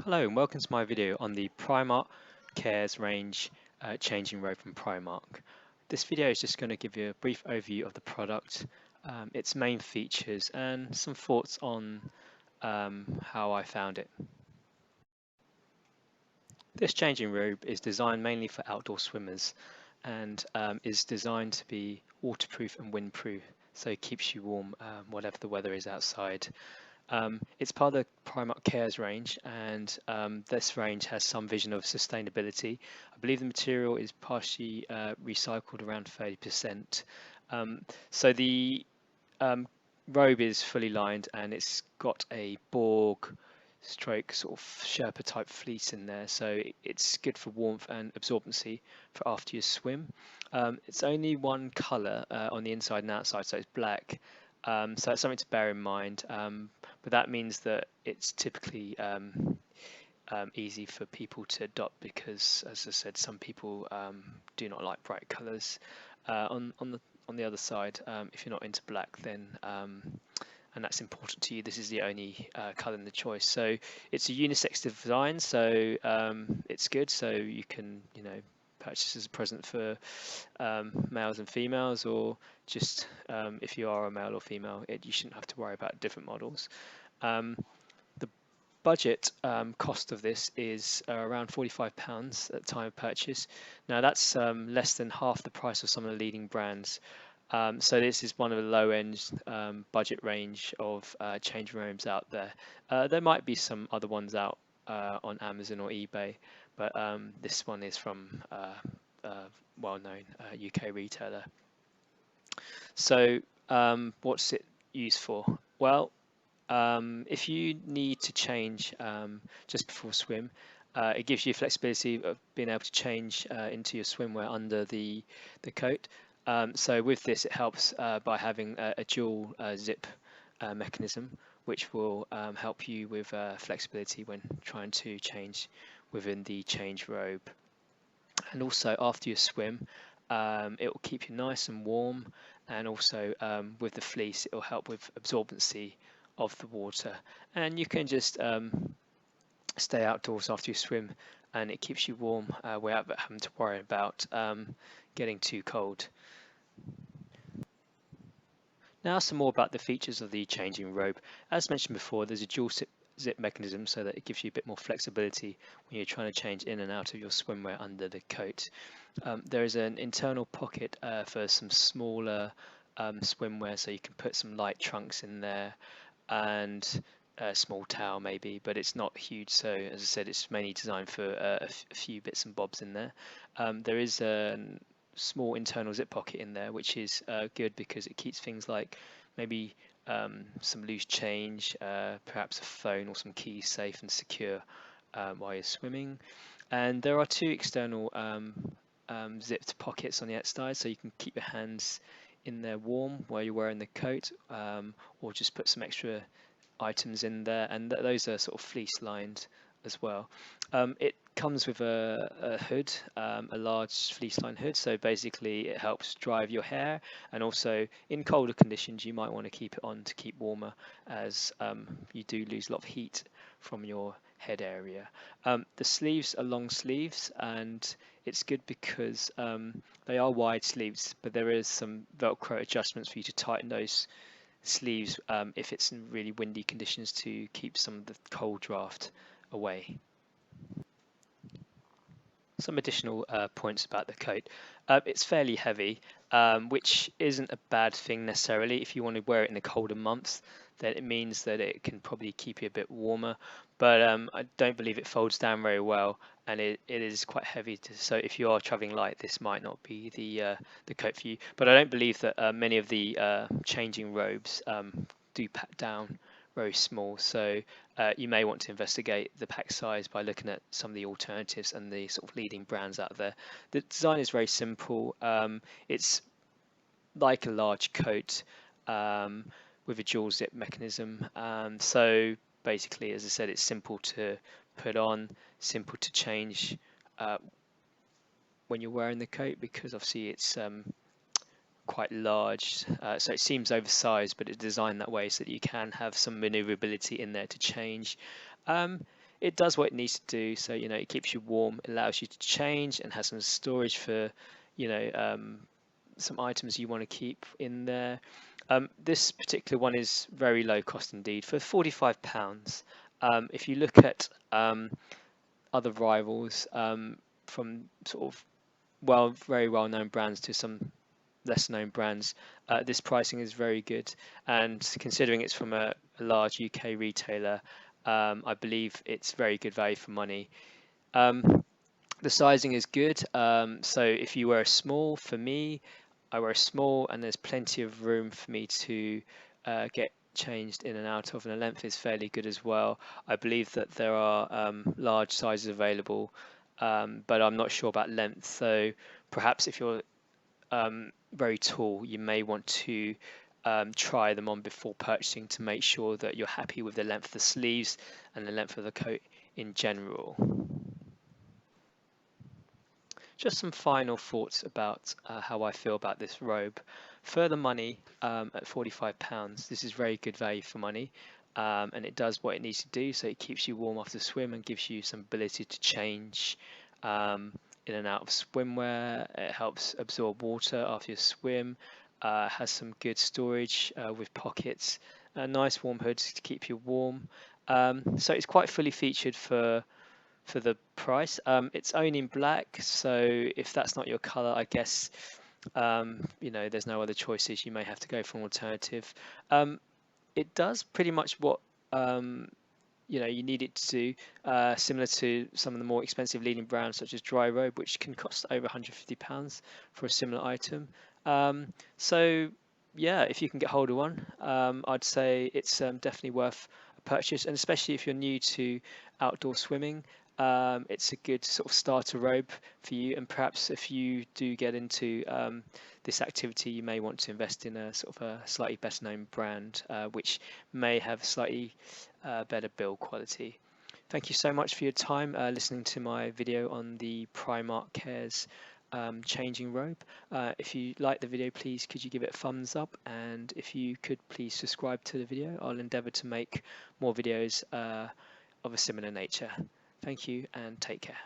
Hello and welcome to my video on the Primark Cares range changing robe from Primark. This video is just going to give you a brief overview of the product, its main features and some thoughts on how I found it. This changing robe is designed mainly for outdoor swimmers and is designed to be waterproof and windproof, so it keeps you warm whatever the weather is outside. It's part of the Primark Cares range, and this range has some vision of sustainability. I believe the material is partially recycled, around 30%. So the um, robe is fully lined, and it's got a Borg stroke sort of Sherpa type fleece in there, so it's good for warmth and absorbency for after your swim. It's only one colour on the inside and outside, so it's black. So that's something to bear in mind, but that means that it's typically easy for people to adopt because, as I said, some people do not like bright colours. On the other side, if you're not into black, then and that's important to you, this is the only colour in the choice. So it's a unisex design, so it's good. So you can, purchase as a present for males and females, or just if you are a male or female, you shouldn't have to worry about different models. The budget cost of this is around £45 at the time of purchase. Now that's less than half the price of some of the leading brands. So this is one of the low-end budget range of changing rooms out there. There might be some other ones out on Amazon or eBay, but this one is from well-known UK retailer. So what's it used for? Well, if you need to change just before swim, it gives you flexibility of being able to change into your swimwear under the coat. So with this, it helps by having a dual zip mechanism, which will help you with flexibility when trying to change within the change robe. And also after your swim, it will keep you nice and warm, and also with the fleece, it will help with absorbency of the water. And you can just stay outdoors after you swim, and it keeps you warm without having to worry about getting too cold. Now some more about the features of the changing robe. As mentioned before, there's a dual zip mechanism so that it gives you a bit more flexibility when you're trying to change in and out of your swimwear under the coat. There is an internal pocket for some smaller swimwear, so you can put some light trunks in there and a small towel maybe, but it's not huge, so as I said, it's mainly designed for a few bits and bobs in there. There is a small internal zip pocket in there, which is good because it keeps things like maybe some loose change, perhaps a phone or some keys safe and secure while you're swimming. And there are two external zipped pockets on the outside, so you can keep your hands in there warm while you're wearing the coat, or just put some extra items in there, and those are sort of fleece lined as well. It comes with a hood, a large fleece lined hood, so basically it helps drive your hair, and also in colder conditions you might want to keep it on to keep warmer, as you do lose a lot of heat from your head area. The sleeves are long sleeves, and it's good because they are wide sleeves, but there is some Velcro adjustments for you to tighten those sleeves if it's in really windy conditions to keep some of the cold draft away. Some additional points about the coat. It's fairly heavy, which isn't a bad thing necessarily. If you want to wear it in the colder months, then it means that it can probably keep you a bit warmer, but I don't believe it folds down very well, and it is quite heavy, so if you are traveling light, this might not be the coat for you. But I don't believe that many of the changing robes do pack down very small, so you may want to investigate the pack size by looking at some of the alternatives and the sort of leading brands out there. The design is very simple. It's like a large coat with a dual zip mechanism. So basically, as I said, it's simple to put on, simple to change when you're wearing the coat, because obviously it's quite large, so it seems oversized, but it's designed that way so that you can have some maneuverability in there to change. it does what it needs to do. So it keeps you warm, allows you to change, and has some storage for you know some items you want to keep in there. This particular one is very low cost indeed for £45. If you look at other rivals, from sort of very well known brands to some less known brands, this pricing is very good. And considering it's from a large UK retailer, I believe it's very good value for money. Um, the sizing is good. So if you wear a small, for me, I wear a small, and there's plenty of room for me to get changed in and out of, and the length is fairly good as well. I believe that there are large sizes available, but I'm not sure about length. So perhaps if you're very tall, you may want to try them on before purchasing to make sure that you're happy with the length of the sleeves and the length of the coat in general. Just some final thoughts about how I feel about this robe. For the money, at £45, this is very good value for money, and it does what it needs to do. So it keeps you warm after swim and gives you some ability to change um, in and out of swimwear. It helps absorb water after your swim. Has some good storage with pockets. A nice warm hood to keep you warm. So it's quite fully featured for the price. It's only in black, so if that's not your color, I guess there's no other choices. You may have to go for an alternative. It does pretty much what you need it to do, similar to some of the more expensive leading brands such as Dry Robe, which can cost over £150 for a similar item. So yeah, if you can get hold of one, I'd say it's definitely worth a purchase, and especially if you're new to outdoor swimming. It's a good sort of starter robe for you, and perhaps if you do get into this activity, you may want to invest in a sort of a slightly better known brand, which may have slightly better build quality. Thank you so much for your time listening to my video on the Primark Cares changing robe. If you like the video, please could you give it a thumbs up, and if you could please subscribe to the video. I'll endeavour to make more videos of a similar nature. Thank you and take care.